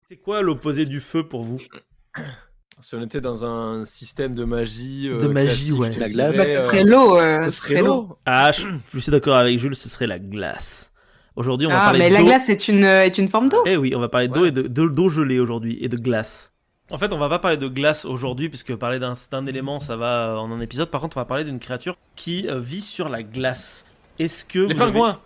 C'est quoi l'opposé du feu pour vous? Si on était dans un système de magie, De magie, classique, ouais. je te La dirais, glace. Bah, ce serait l'eau. ce serait l'eau. Ah, je suis d'accord avec Jules, ce serait la glace. Aujourd'hui, on va Ah, parler mais d'eau. la glace est une forme d'eau. Eh oui, on va parler d'eau Ouais. et d'eau gelée aujourd'hui et de glace. En fait, on va pas parler de glace aujourd'hui puisque parler d'un élément, ça va en un épisode. Par contre, on va parler d'une créature qui vit sur la glace. Est-ce que Les vous avez- pingouins.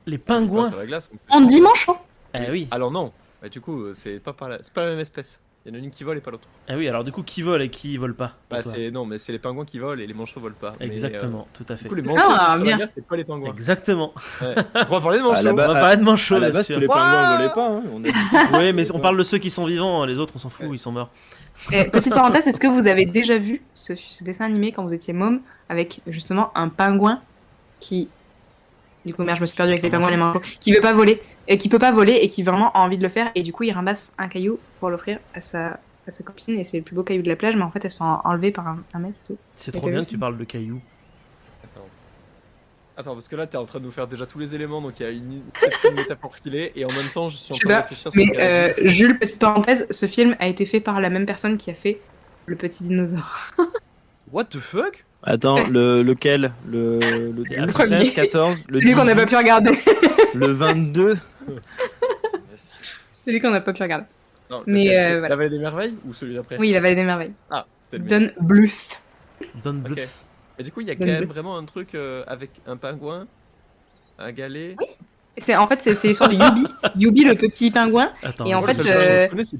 Les Pas pingouins. sur la glace. En dimanche, hein. Eh oui. Alors non. Bah, du coup, c'est pas la même espèce. Il y en a une qui vole et pas l'autre. Eh oui. Alors du coup, qui vole et qui vole pas pour Bah, toi mais c'est les pingouins qui volent et les manchots volent pas. Mais, Exactement, tout à fait. du coup, les manchots Ah, sur bien. la glace, c'est pas les pingouins. Exactement. Ouais. On va parler de manchots. À la On va base- parler de manchots, À la bien base, sûr. tous les pingouins volaient pas. Hein. On a dit- Oui, mais on parle de ceux qui sont vivants. Les autres, on s'en fout, ils sont morts. Et petite parenthèse, est-ce que vous avez déjà vu ce dessin animé quand vous étiez môme avec justement un pingouin qui. Du coup, merde, je me suis perdue avec les pingouins et les manchots. Qui veut pas voler. Et qui peut pas voler et qui vraiment a envie de le faire. Et du coup, il ramasse un caillou pour l'offrir à sa copine. Et c'est le plus beau caillou de la plage. Mais en fait, elle se fait enlever par un mec et tout. C'est Les trop bien cailloux, que tu parles de cailloux. Attends, parce que là, t'es en train de nous faire déjà tous les éléments, donc il y a une métaphore filée, et en même temps, je suis en Je sais train de pas, réfléchir sur ce qu'elle a dit. mais Jules, petite parenthèse, ce film a été fait par la même personne qui a fait Le Petit Dinosaure. What the fuck? Attends, lequel Le C'est 12, premier. 13, 14, le Celui qu'on n'a pas 18, pu regarder. le 22. Celui qu'on n'a pas pu regarder. Non, Mais, lequel, voilà. La Vallée des Merveilles ou celui d'après? Oui, La Vallée des Merveilles. Ah, c'était le meilleur. Don Bluth. Don Bluth. Et du coup, il y a quand Don même Bluth. vraiment un truc avec un pingouin, un galet. En fait, c'est l'histoire de Yubi. Yubi, le petit pingouin. Attends. Et en Moi, fait, le seul que je connais, c'est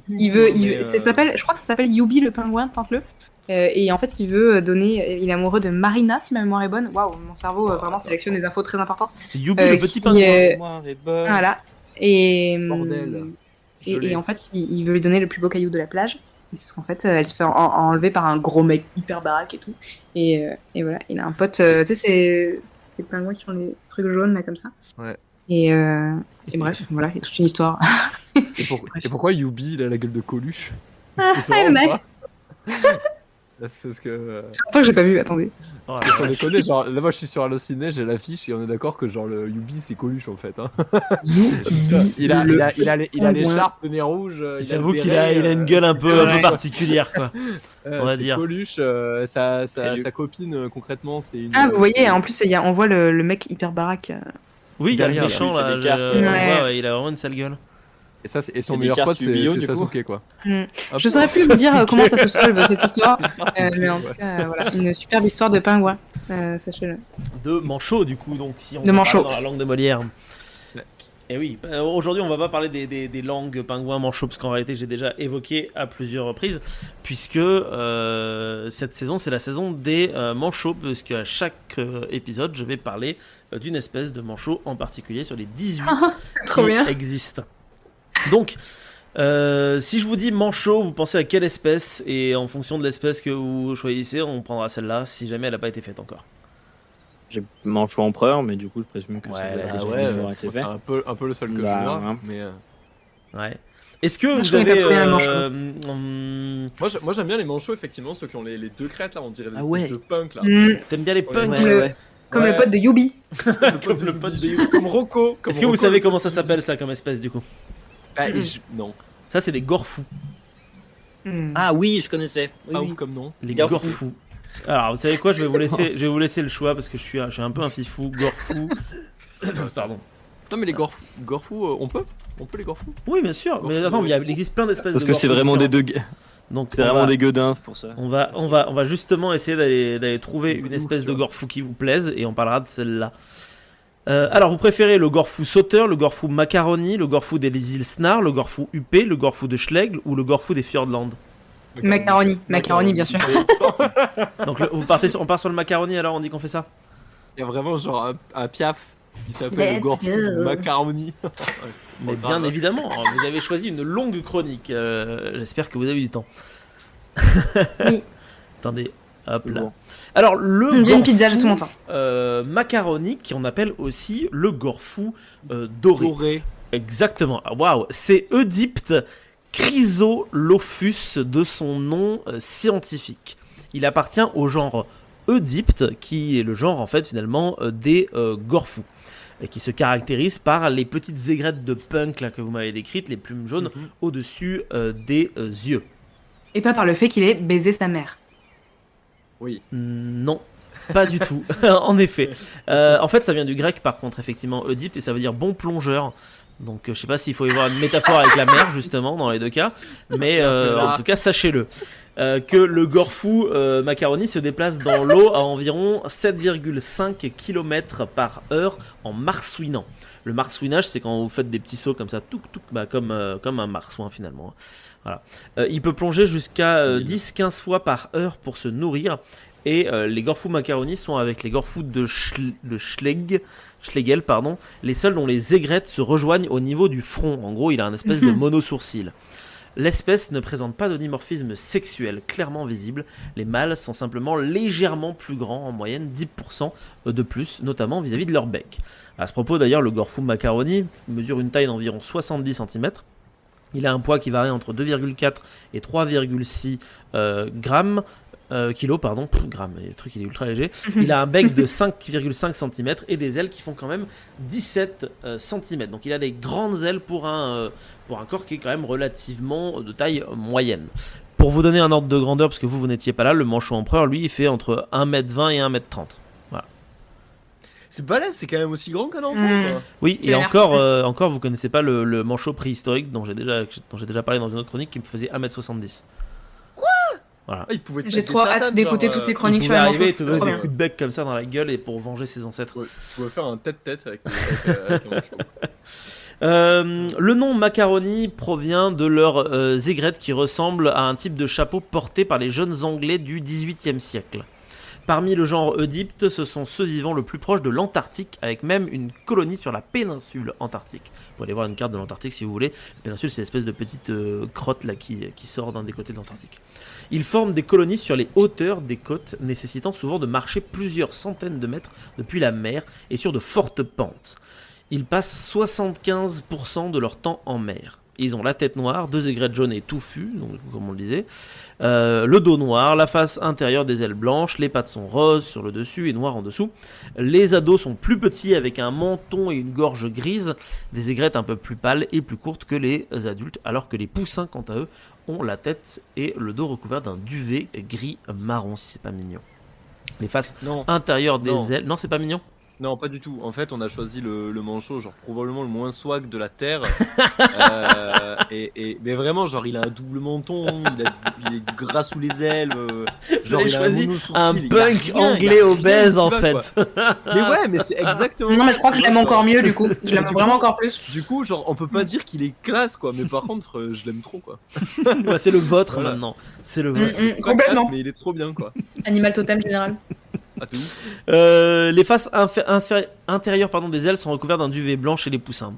Pingu, je crois que ça s'appelle Yubi le pingouin, tente-le. Et en fait, il veut donner. Il est amoureux de Marina, si ma mémoire est bonne. Waouh, mon cerveau vraiment sélectionne des infos très importantes. C'est Yubi le petit qui, pingouin. Noir et bonne. Voilà. Et, Bordel. et en fait, il veut lui donner le plus beau caillou de la plage. Et sauf qu'en fait, elle se fait enlever par un gros mec hyper baraque et tout. Et voilà, il a un pote. Tu sais, ces pingouins qui ont les trucs jaunes là comme ça. Ouais. Et bref, voilà, il y a toute une histoire. Et pourquoi Yubi, il a la gueule de Coluche? Ah, Je sais vraiment mec. pas. C'est ce que. C'est longtemps que j'ai pas vu, attendez. Oh, Parce qu'on les connaît, genre là moi je suis sur Allociné, j'ai l'affiche et on est d'accord que genre le Yubi c'est Coluche en fait. Hein. Il a l'écharpe, le nez rouge. il a J'avoue le qu'il béret, a une gueule un peu ouais. particulière, quoi. on va c'est dire. Coluche, sa copine concrètement c'est une. Ah, vous voyez, en plus, on voit le mec hyper baraque. Oui, il a le Derrière, méchant, là, là. il fait des cartes. on Ouais. voit, ouais, il a vraiment une sale gueule. Et ça et C'est son des meilleur cartes pote c'est Yu-Gi-Oh, du coup. Sasuke quoi. Je saurais plus vous dire comment ça se solve cette histoire, Sasuke, mais en ouais. tout cas, voilà, une superbe histoire de pingouin, sachez-le. De manchot, du coup, donc si on De parle manchot. dans la langue de Molière. Ouais. Et oui, aujourd'hui on va pas parler des langues pingouins manchots, parce qu'en réalité j'ai déjà évoqué à plusieurs reprises, puisque cette saison c'est la saison des manchots, parce qu'à chaque épisode je vais parler d'une espèce de manchot en particulier sur les 18 Trop qui bien. existent. Donc, si je vous dis manchot, vous pensez à quelle espèce? Et en fonction de l'espèce que vous choisissez, on prendra celle-là si jamais elle n'a pas été faite encore. J'ai manchot empereur, mais du coup, je présume que Ouais, ça doit bah déjà ouais, avoir c'est été fait. un peu le seul que Bah, je vois, ouais. mais Ouais. Est-ce que Moi, vous je connais avez pas trop bien le moi j'aime bien les manchots effectivement, ceux qui ont les deux crêtes là, on dirait des Ah espèces ouais. de punk là. t'aimes bien les punks? Ouais, Comme le Ouais. pote de Yubi. Comme le pote de comme Rocco. Est-ce que vous savez comment ça s'appelle ça comme espèce du coup? Non, Ça c'est des gorfous. Ah oui, je connaissais. Oui, pas oui. ouf comme nom. Les Gorfous. gorfous. Alors vous savez quoi, je vais vous laisser le choix parce que je suis un peu un fifou. Gorfou. Pardon. Non mais les gorfous, on peut les gorfous. Oui bien sûr, mais attends, mais il existe plein d'espèces Parce de que c'est gorfous vraiment des différentes. deux. Donc C'est on vraiment va- des gueudins, c'est pour ça. On va justement essayer d'aller trouver une espèce de gorfou qui vous plaise et on parlera de celle-là. Alors, vous préférez le gorfou sauteur, le gorfou macaroni, le gorfou des îles Snar, le gorfou huppé, le gorfou de Schlegel ou le gorfou des Fjordland? Macaroni, bien sûr. Donc, on part sur le macaroni alors, on dit qu'on fait ça? Il y a vraiment genre un piaf qui s'appelle le Let's gorfou go. macaroni. Mais bien évidemment, vous avez choisi une longue chronique. J'espère que vous avez eu du temps. Oui. Attendez, hop là. Bon. Alors, le J'ai une gorfou, pizza, j'ai tout mon temps. macaroni, qu'on appelle aussi le gorfou doré. Doré. Exactement. Ah, waouh, c'est Eudypte Chrysolophus de son nom scientifique. Il appartient au genre Eudypte, qui est le genre en fait finalement des gorfous. et qui se caractérise par les petites aigrettes de punk là, que vous m'avez décrites, les plumes jaunes au-dessus des yeux. Et pas par le fait qu'il ait baisé sa mère. Oui. Non, pas du tout, en effet. En fait, ça vient du grec, par contre, effectivement, Oedipe, et ça veut dire bon plongeur. Donc, je sais pas s'il faut y voir une métaphore avec la mer, justement, dans les deux cas. Mais en tout cas, sachez-le. Que le gorfou macaroni se déplace dans l'eau à environ 7,5 km par heure en marsouinant. Le marsouinage, c'est quand vous faites des petits sauts comme ça, comme un marsouin finalement. Voilà. Il peut plonger jusqu'à 10-15 fois par heure pour se nourrir. Et les gorfous macaroni sont avec les gorfous de Schlegel, les seuls dont les aigrettes se rejoignent au niveau du front. En gros, il a un espèce de monosourcil. L'espèce ne présente pas de dimorphisme sexuel clairement visible. Les mâles sont simplement légèrement plus grands, en moyenne 10% de plus, notamment vis-à-vis de leur bec. À ce propos d'ailleurs, le gorfou macaroni mesure une taille d'environ 70 cm. Il a un poids qui varie entre 2,4 et 3,6 grammes. Kilos, pardon, grammes, le truc il est ultra léger. Il a un bec de 5,5 cm et des ailes qui font quand même 17 cm. Donc il a des grandes ailes pour un corps qui est quand même relativement de taille moyenne. Pour vous donner un ordre de grandeur, parce que vous n'étiez pas là, le manchot empereur, lui, il fait entre 1m20 et 1m30. Voilà. C'est balèze, c'est quand même aussi grand qu'un enfant, quoi. Oui, et encore, vous connaissez pas le manchot préhistorique dont j'ai déjà parlé dans une autre chronique qui me faisait 1m70. Voilà. Ah, J'ai trop hâte d'écouter toutes ces chroniques sur les les manchots. Il pouvait arriver et te donner des bien. coups de bec comme ça dans la gueule et pour venger ses ancêtres. Ouais, tu pouvais faire un tête-tête avec les manchots. Le nom macaroni provient de leurs aigrettes qui ressemblent à un type de chapeau porté par les jeunes Anglais du XVIIIe siècle. Parmi le genre Oedipe, ce sont ceux vivant le plus proche de l'Antarctique, avec même une colonie sur la péninsule antarctique. Vous pouvez aller voir une carte de l'Antarctique si vous voulez. La péninsule, c'est l'espèce de petite crotte là, qui sort d'un des côtés de l'Antarctique. Ils forment des colonies sur les hauteurs des côtes, nécessitant souvent de marcher plusieurs centaines de mètres depuis la mer et sur de fortes pentes. Ils passent 75% de leur temps en mer. Ils ont la tête noire, 2 aigrettes jaunes et touffues, donc, comme on le disait, le dos noir, la face intérieure des ailes blanches, les pattes sont roses sur le dessus et noires en dessous. Les ados sont plus petits avec un menton et une gorge grise, des aigrettes un peu plus pâles et plus courtes que les adultes, alors que les poussins, quant à eux, ont la tête et le dos recouverts d'un duvet gris-marron, si c'est pas mignon. Les faces intérieures des ailes... Non, c'est pas mignon. Non, pas du tout. En fait, on a choisi le manchot, genre probablement le moins swag de la Terre. Mais vraiment, genre, il a un double menton, il est gras sous les ailes. Genre, il a choisi un monosourcil, punk anglais obèse, en fait. Mais ouais, mais c'est exactement. Non, mais je crois que je l'aime encore mieux, du coup. Je l'aime vraiment encore plus. Du coup, genre, on peut pas dire qu'il est classe, quoi. Mais par contre, je l'aime trop, quoi. Bah, c'est le vôtre Voilà. maintenant. C'est le vôtre. Complètement. Classe, mais il est trop bien, quoi. Animal totem général. Ah, t'es ouf. Les faces intérieures des ailes sont recouvertes d'un duvet blanc chez les poussins.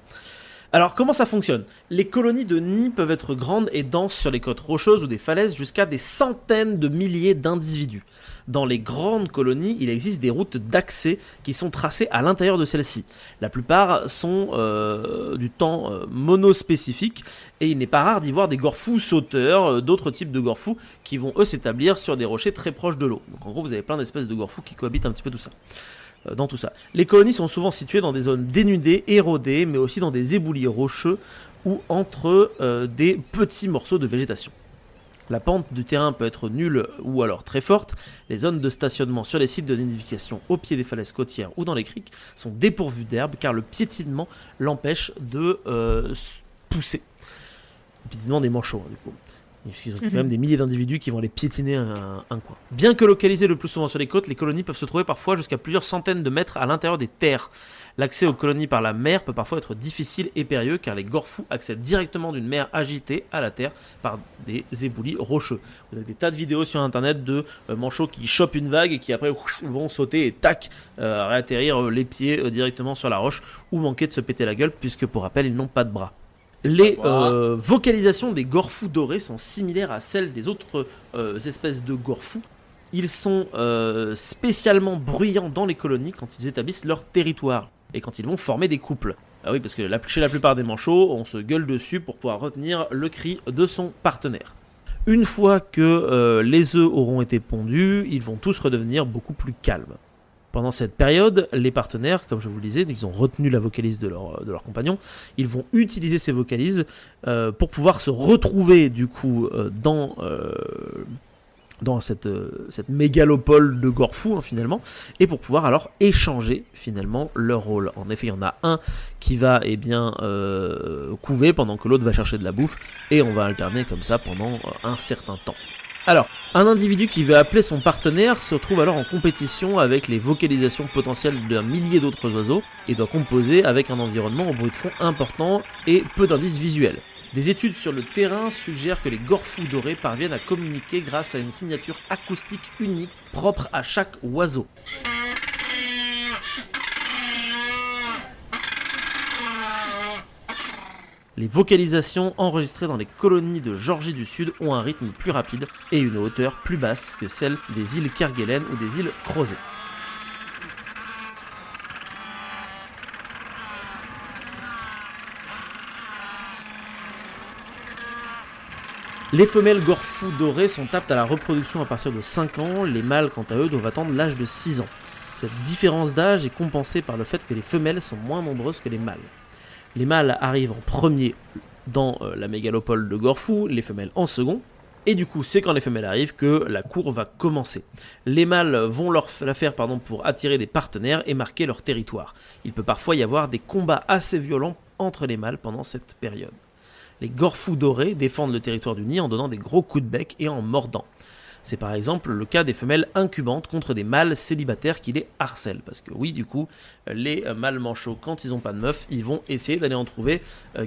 Alors, comment ça fonctionne ? Les colonies de nids peuvent être grandes et denses sur les côtes rocheuses ou des falaises jusqu'à des centaines de milliers d'individus. Dans les grandes colonies, il existe des routes d'accès qui sont tracées à l'intérieur de celles-ci. La plupart sont du temps monospécifiques et il n'est pas rare d'y voir des gorfous sauteurs, d'autres types de gorfous qui vont eux s'établir sur des rochers très proches de l'eau. Donc en gros, vous avez plein d'espèces de gorfous qui cohabitent un petit peu dans tout ça. Les colonies sont souvent situées dans des zones dénudées, érodées, mais aussi dans des éboulis rocheux ou entre des petits morceaux de végétation. La pente du terrain peut être nulle ou alors très forte. Les zones de stationnement sur les sites de nidification au pied des falaises côtières ou dans les criques sont dépourvues d'herbe car le piétinement l'empêche de pousser. Le piétinement des manchots, du coup. Ils ont quand même des milliers d'individus qui vont aller piétiner un coin. Bien que localisées le plus souvent sur les côtes, les colonies peuvent se trouver parfois jusqu'à plusieurs centaines de mètres à l'intérieur des terres. L'accès aux colonies par la mer peut parfois être difficile et périlleux car les gorfous accèdent directement d'une mer agitée à la terre par des éboulis rocheux. Vous avez des tas de vidéos sur internet de manchots qui chopent une vague et qui après vont sauter et tac, réatterrir les pieds directement sur la roche ou manquer de se péter la gueule puisque pour rappel ils n'ont pas de bras. Les vocalisations des gorfous dorés sont similaires à celles des autres espèces de gorfous. Ils sont spécialement bruyants dans les colonies quand ils établissent leur territoire et quand ils vont former des couples. Ah oui, parce que chez la plupart des manchots, on se gueule dessus pour pouvoir retenir le cri de son partenaire. Une fois que les œufs auront été pondus, ils vont tous redevenir beaucoup plus calmes. Pendant cette période, les partenaires, comme je vous le disais, ils ont retenu la vocalise de leur compagnon, ils vont utiliser ces vocalises pour pouvoir se retrouver du coup dans cette mégalopole de Gorfou finalement, et pour pouvoir alors échanger finalement leur rôle. En effet, il y en a un qui va couver pendant que l'autre va chercher de la bouffe, et on va alterner comme ça pendant un certain temps. Alors, un individu qui veut appeler son partenaire se trouve alors en compétition avec les vocalisations potentielles d'un millier d'autres oiseaux et doit composer avec un environnement au bruit de fond important et peu d'indices visuels. Des études sur le terrain suggèrent que les gorfous dorés parviennent à communiquer grâce à une signature acoustique unique propre à chaque oiseau. Les vocalisations enregistrées dans les colonies de Georgie du Sud ont un rythme plus rapide et une hauteur plus basse que celle des îles Kerguelen ou des îles Crozet. Les femelles gorfous dorées sont aptes à la reproduction à partir de 5 ans, les mâles quant à eux doivent attendre l'âge de 6 ans. Cette différence d'âge est compensée par le fait que les femelles sont moins nombreuses que les mâles. Les mâles arrivent en premier dans la mégalopole de Gorfou, les femelles en second, et du coup c'est quand les femelles arrivent que la cour va commencer. Les mâles vont la faire pour attirer des partenaires et marquer leur territoire. Il peut parfois y avoir des combats assez violents entre les mâles pendant cette période. Les gorfous dorés défendent le territoire du nid en donnant des gros coups de bec et en mordant. C'est par exemple le cas des femelles incubantes contre des mâles célibataires qui les harcèlent. Parce que oui, du coup, les mâles manchots, quand ils n'ont pas de meuf, ils vont essayer d'aller en trouver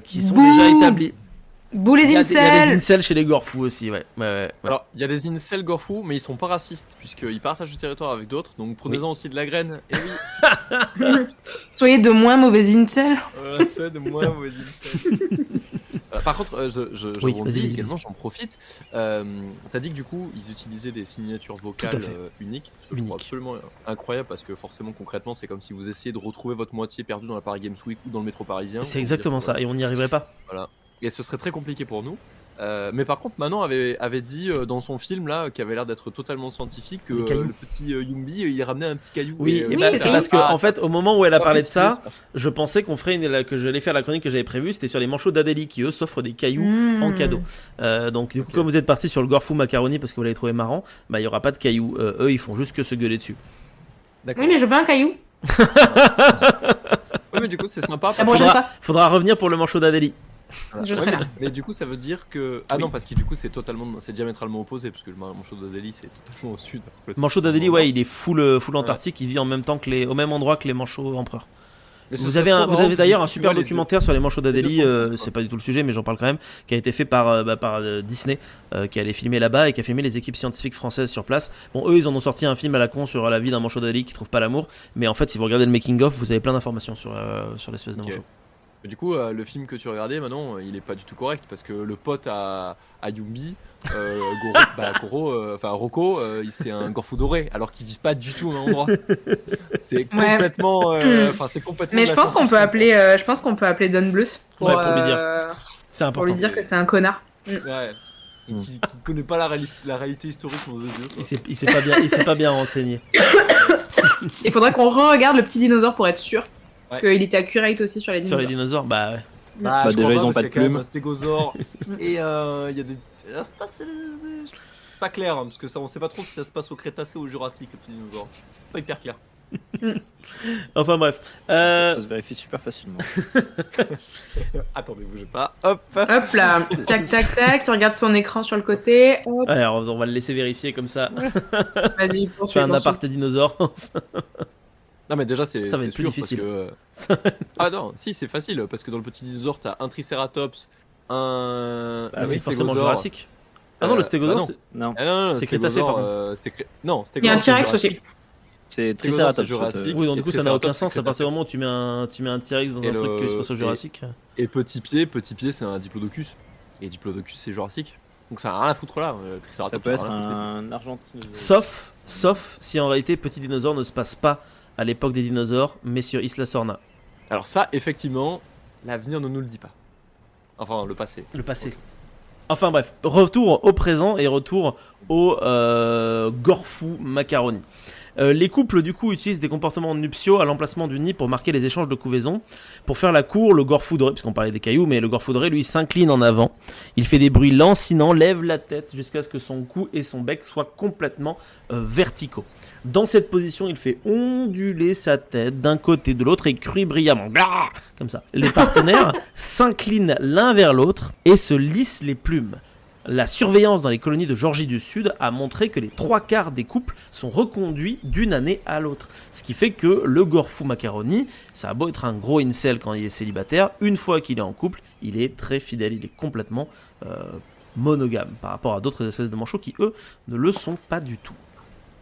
qui sont déjà établis. Bouh les Il y a incels. des incels chez les gorfous aussi, ouais. Alors, il y a des incels gorfous, mais ils sont pas racistes, puisqu'ils partagent du territoire avec d'autres, donc prenez-en aussi de la graine. Et oui, Soyez de moins mauvais incels. soyez de moins mauvais incels. Par contre, je Oui, rebondis vas-y, également, vas-y. j'en profite. T'as dit que du coup, ils utilisaient des signatures vocales Tout à fait. uniques. Ce que je trouve Uniques. absolument incroyable, parce que forcément, concrètement, c'est comme si vous essayiez de retrouver votre moitié perdue dans la Paris Games Week ou dans le métro parisien. C'est exactement ça, et on n'y arriverait pas. Et ce serait très compliqué pour nous. Mais par contre, Manon avait dit dans son film là, qui avait l'air d'être totalement scientifique, que Les cailloux. le petit Yumbi il ramenait un petit caillou. Oui, et Oui, bah, c'est c'est parce que en fait, au moment où elle a parlé de ça, précisé, je pensais que j'allais faire la chronique que j'avais prévue, c'était sur les manchots d'Adélie qui eux s'offrent des cailloux Mmh. en cadeau. Donc du coup, Ok. comme vous êtes parti sur le gorfou macaroni parce que vous l'avez trouvé marrant, bah il y aura pas de cailloux. Eux, ils font juste que se gueuler dessus. D'accord. Oui, mais je veux un caillou. Ouais, mais du coup, c'est sympa. La Parce prochaine fois. Faudra revenir pour le manchot d'Adélie. que... Je serai là. mais du coup, ça veut dire que ah Oui. non, parce que du coup, c'est diamétralement opposé, parce que le manchot d'Adélie c'est totalement au sud. alors que c'est Manchot d'Adélie, totalement au ouais, il est full Antarctique, il vit en même temps que au même endroit que les manchots empereurs. nord. Mais ce Vous serait avez, trop vous marrant avez que d'ailleurs un tu super vois les documentaire sur les manchots d'Adélie, les deux sont c'est pas du tout le sujet mais j'en parle quand même, qui a été fait par Disney, qui allait filmer là-bas et qui a filmé les équipes scientifiques françaises sur place. Bon, eux ils en ont sorti un film à la con sur la vie d'un manchot d'Adélie qui trouve pas l'amour, mais en fait si vous regardez le making of vous avez plein d'informations sur l'espèce de Ok. manchot. Mais du coup, le film que tu regardais, Manon, il est pas du tout correct parce que le pote à Yumbi, Rocco, c'est un gorfou doré alors qu'ils vivent pas du tout au même endroit. C'est complètement. C'est complètement. Mais de je la pense qu'on peut appeler Don Bluth pour, Ouais, pour lui dire. C'est pour important. lui dire que c'est un connard. Ouais. Qui connaît pas la réalité historique de nos yeux. quoi. Il s'est pas bien renseigné. Il faudra qu'on re-regarde le petit dinosaure pour être sûr Ouais. qu'il était accurate aussi sur les Sur dinosaures. les dinosaures, bah ouais. Bah, je déjà, crois ils ont parce pas de qu'il y a quand même plumes. un stégosaure et il y a des. C'est pas clair, hein, parce que ça, on sait pas trop si ça se passe au Crétacé ou au Jurassique, le petit dinosaure. Pas hyper clair. Enfin bref. Ça se vérifie super facilement. Attendez, bougez pas. Hop. Hop là, tac tac tac, tu regardes son écran sur le côté. Hop, Ouais, alors, on va le laisser vérifier comme ça. vas-y, On poursuis. fait un poursuis. aparté dinosaure. Non, mais déjà, c'est Ça va être plus sûr difficile. parce que. Ah non, si, c'est facile, parce que dans le petit dinosaure, t'as un Triceratops, un. Bah, c'est forcément stégosaure. Jurassique. Ah non, le stégosaure, bah non. c'est- Non, Ah non, C'est stégosaure, Crétacé, pardon. Non, Il y a un stégosaure, T-Rex c'est aussi. c'est Stégosaure, Triceratops. c'est Jurassique. Oui, donc du Et coup, ça n'a aucun Triceratops, sens c'est à partir du moment où tu mets un T-Rex dans Et un truc le- qui se passe au et- Jurassique. Et petit pied, c'est un Diplodocus. Et Diplodocus, c'est Jurassique. Donc ça a rien à foutre là. Ça Triceratops, peut a être rien à foutre ici. un argentin. Sauf si en réalité Petit Dinosaure ne se passe pas à l'époque des dinosaures, mais sur Isla Sorna, Alors ça, effectivement, l'avenir ne nous le dit pas. Enfin, le passé. le passé. Enfin bref, retour au présent et retour au Gorfou Macaroni. Les couples du coup utilisent des comportements nuptiaux à l'emplacement du nid pour marquer les échanges de couvaison. Pour faire la cour, le gorfou doré, puisqu'on parlait des cailloux, mais le gorfou doré lui s'incline en avant. Il fait des bruits lancinants, lève la tête jusqu'à ce que son cou et son bec soient complètement verticaux. Dans cette position, il fait onduler sa tête d'un côté de l'autre et crie brillamment, Blah comme ça. Les partenaires s'inclinent l'un vers l'autre et se lissent les plumes. La surveillance dans les colonies de Georgie du Sud a montré que les 3/4 des couples sont reconduits d'une année à l'autre. Ce qui fait que le gorfou macaroni, ça a beau être un gros incel quand il est célibataire, une fois qu'il est en couple, il est très fidèle, il est complètement monogame par rapport à d'autres espèces de manchots qui, eux, ne le sont pas du tout.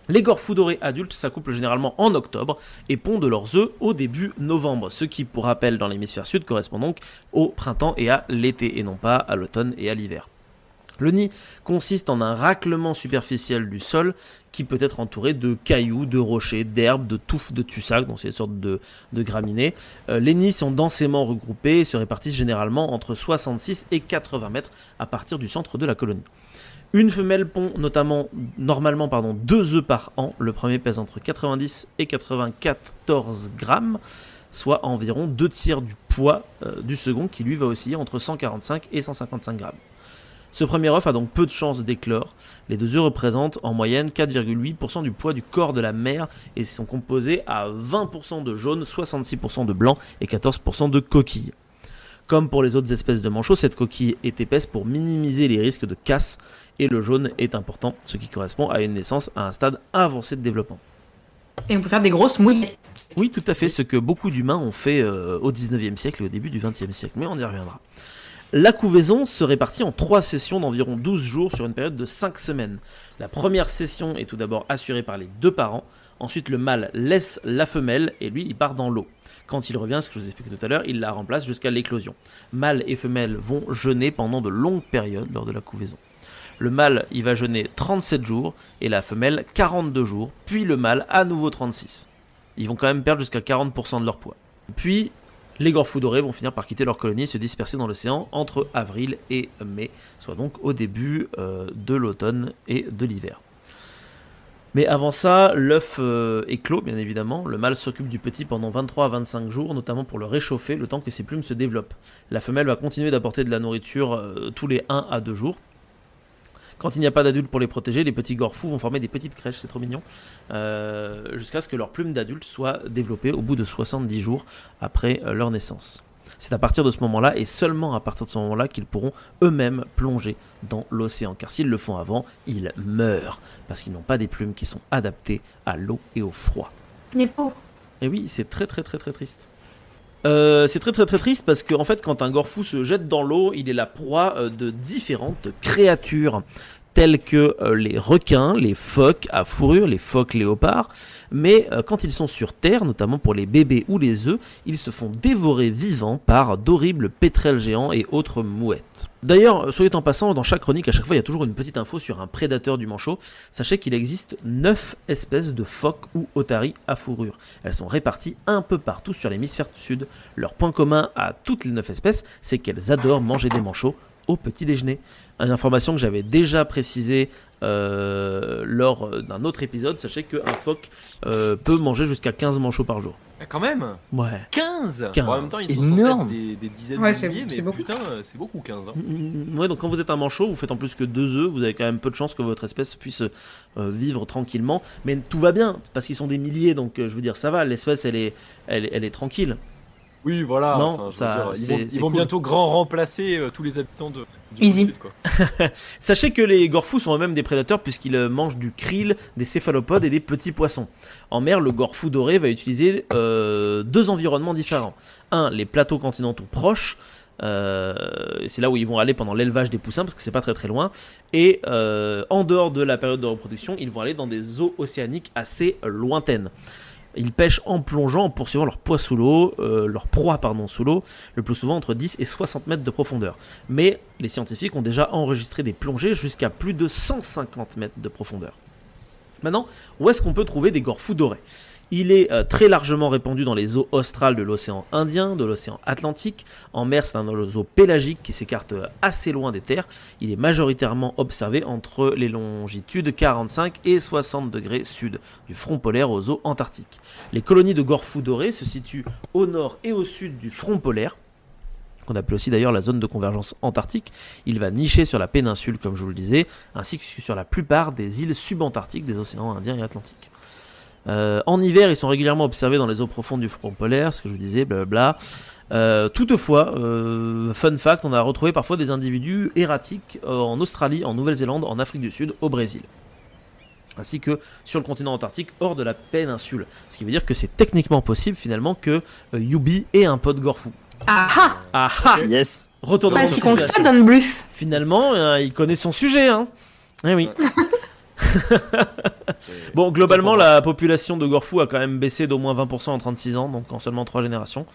Les gorfous dorés adultes s'accouplent généralement en octobre et pondent leurs œufs au début novembre, ce qui, pour rappel, dans l'hémisphère sud, correspond donc au printemps et à l'été, et non pas à l'automne et à l'hiver. Le nid consiste en un raclement superficiel du sol qui peut être entouré de cailloux, de rochers, d'herbes, de touffes de tussac, donc c'est une sorte de graminées. Les nids sont densément regroupés et se répartissent généralement entre 66 et 80 mètres à partir du centre de la colonie. Une femelle pond normalement 2 œufs par an. Le premier pèse entre 90 et 94 grammes, soit environ 2/3 du poids du second qui lui va osciller entre 145 et 155 grammes. Ce premier œuf a donc peu de chances d'éclore. Les 2 œufs représentent en moyenne 4,8% du poids du corps de la mère et sont composés à 20% de jaune, 66% de blanc et 14% de coquille. Comme pour les autres espèces de manchots, cette coquille est épaisse pour minimiser les risques de casse et le jaune est important, ce qui correspond à une naissance à un stade avancé de développement. Et on peut faire des grosses mouillettes. Oui, tout à fait, ce que beaucoup d'humains ont fait au 19e siècle et au début du 20e siècle, mais on y reviendra. La couvaison se répartit en 3 sessions d'environ 12 jours sur une période de 5 semaines. La première session est tout d'abord assurée par les 2 parents. Ensuite, le mâle laisse la femelle et lui, il part dans l'eau. Quand il revient, ce que je vous expliquais tout à l'heure, il la remplace jusqu'à l'éclosion. Mâle et femelle vont jeûner pendant de longues périodes lors de la couvaison. Le mâle, il va jeûner 37 jours et la femelle 42 jours, puis le mâle à nouveau 36. Ils vont quand même perdre jusqu'à 40% de leur poids. Puis, les gorfous dorés vont finir par quitter leur colonie et se disperser dans l'océan entre avril et mai, soit donc au début de l'automne et de l'hiver. Mais avant ça, l'œuf éclot, bien évidemment. Le mâle s'occupe du petit pendant 23 à 25 jours, notamment pour le réchauffer, le temps que ses plumes se développent. La femelle va continuer d'apporter de la nourriture tous les 1 à 2 jours. Quand il n'y a pas d'adulte pour les protéger, les petits gorfous vont former des petites crèches, c'est trop mignon, jusqu'à ce que leurs plumes d'adulte soient développées au bout de 70 jours après leur naissance. C'est à partir de ce moment-là, et seulement à partir de ce moment-là, qu'ils pourront eux-mêmes plonger dans l'océan. Car s'ils le font avant, ils meurent, parce qu'ils n'ont pas des plumes qui sont adaptées à l'eau et au froid. Les pauvres. Et oui, c'est très très très très triste. C'est très très très triste parce qu'en fait, quand un gorfou se jette dans l'eau, il est la proie de différentes créatures tels que les requins, les phoques à fourrure, les phoques léopards, mais quand ils sont sur terre, notamment pour les bébés ou les œufs, ils se font dévorer vivants par d'horribles pétrels géants et autres mouettes. D'ailleurs, soit en passant, dans chaque chronique, à chaque fois, il y a toujours une petite info sur un prédateur du manchot. Sachez qu'il existe 9 espèces de phoques ou otaries à fourrure. Elles sont réparties un peu partout sur l'hémisphère sud. Leur point commun à toutes les 9 espèces, c'est qu'elles adorent manger des manchots au petit déjeuner. Une information que j'avais déjà précisée lors d'un autre épisode, sachez qu'un phoque peut manger jusqu'à 15 manchots par jour. Ah, quand même. Ouais. 15. 15. Bon, en même temps, ils C'est sont censés énorme. être des dizaines Ouais, de milliers, c'est mais beaucoup. putain, c'est beaucoup 15. Hein. Ouais, donc quand vous êtes un manchot, vous faites en plus que 2 œufs, vous avez quand même peu de chances que votre espèce puisse vivre tranquillement. Mais tout va bien, parce qu'ils sont des milliers, donc je veux dire, ça va, l'espèce elle est tranquille. Oui, voilà. Non, enfin, je ça, veux dire, c'est ils vont cool. bientôt grand remplacer tous les habitants du Easy. Sud, quoi. Sachez que les gorfous sont eux-mêmes des prédateurs puisqu'ils mangent du krill, des céphalopodes et des petits poissons. En mer, le gorfou doré va utiliser 2 environnements différents. Un, les plateaux continentaux proches. C'est là où ils vont aller pendant l'élevage des poussins parce que c'est pas très très loin. Et en dehors de la période de reproduction, ils vont aller dans des eaux océaniques assez lointaines. Ils pêchent en plongeant, en poursuivant leur proie sous l'eau, sous l'eau, le plus souvent entre 10 et 60 mètres de profondeur. Mais les scientifiques ont déjà enregistré des plongées jusqu'à plus de 150 mètres de profondeur. Maintenant, où est-ce qu'on peut trouver des gorfous dorés ? Il est très largement répandu dans les eaux australes de l'océan Indien, de l'océan Atlantique. En mer, c'est un oiseau pélagique qui s'écarte assez loin des terres. Il est majoritairement observé entre les longitudes 45 et 60 degrés sud du front polaire aux eaux antarctiques. Les colonies de gorfou doré se situent au nord et au sud du front polaire, qu'on appelle aussi d'ailleurs la zone de convergence antarctique. Il va nicher sur la péninsule, comme je vous le disais, ainsi que sur la plupart des îles subantarctiques des océans Indien et Atlantique. En hiver, ils sont régulièrement observés dans les eaux profondes du front polaire, ce que je vous disais, blablabla. Toutefois, fun fact, on a retrouvé parfois des individus erratiques en Australie, en Nouvelle-Zélande, en Afrique du Sud, au Brésil, ainsi que sur le continent antarctique hors de la péninsule. Ce qui veut dire que c'est techniquement possible finalement que Yubi ait un pote gorfou. Ah Ah ah. Yes. Retournons Pas dans si la con que ça, situation. Don Bluff. Finalement, il connaît son sujet, hein. Eh oui. Ouais. Bon, globalement, la population de gorfou a quand même baissé d'au moins 20% en 36 ans, donc en seulement 3 générations.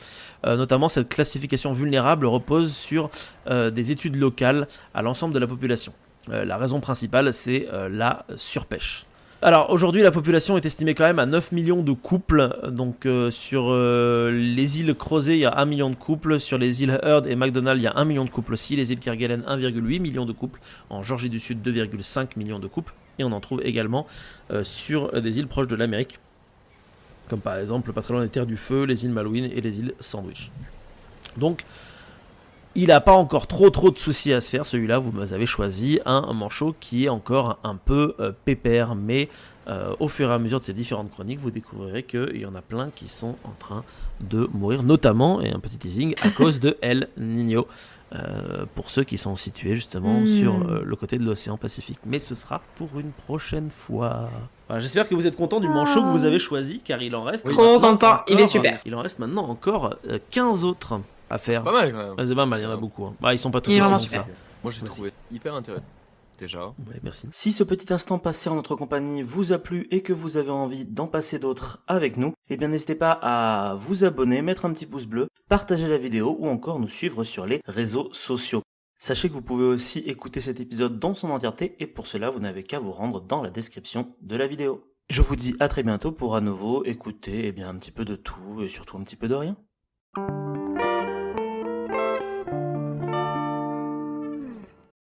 Notamment, cette classification vulnérable repose sur des études locales à l'ensemble de la population. La raison principale, c'est la surpêche. Alors, aujourd'hui, la population est estimée quand même à 9 millions de couples. Donc, sur les îles Crozet, il y a 1 million de couples. Sur les îles Heard et McDonald, il y a 1 million de couples aussi. Les îles Kerguelen, 1,8 million de couples. En Georgie du Sud, 2,5 millions de couples. Et on en trouve également sur des îles proches de l'Amérique, comme par exemple pas très loin des Terres du Feu, les îles Malouines et les îles Sandwich. Donc, il n'a pas encore trop de soucis à se faire, celui-là. Vous avez choisi un manchot qui est encore un peu pépère, mais au fur et à mesure de ces différentes chroniques, vous découvrirez qu'il y en a plein qui sont en train de mourir, notamment, et un petit teasing, à cause de El Niño, pour ceux qui sont situés justement sur le côté de l'océan Pacifique. Mais ce sera pour une prochaine fois. Voilà, j'espère que vous êtes content du manchot que vous avez choisi, car il en reste Trop maintenant content, il est encore- super. Il en reste maintenant encore 15 autres à faire. Pas mal quand même. Ah, c'est pas mal, il y en a beaucoup. Hein. Bah, ils sont pas tous Il est aussi vraiment bons que ça. super. Moi j'ai Vas-y. trouvé hyper intéressant. Déjà. Ouais, merci. Si ce petit instant passé en notre compagnie vous a plu et que vous avez envie d'en passer d'autres avec nous, eh bien n'hésitez pas à vous abonner, mettre un petit pouce bleu, partager la vidéo ou encore nous suivre sur les réseaux sociaux. Sachez que vous pouvez aussi écouter cet épisode dans son entièreté et pour cela vous n'avez qu'à vous rendre dans la description de la vidéo. Je vous dis à très bientôt pour à nouveau écouter un petit peu de tout et surtout un petit peu de rien.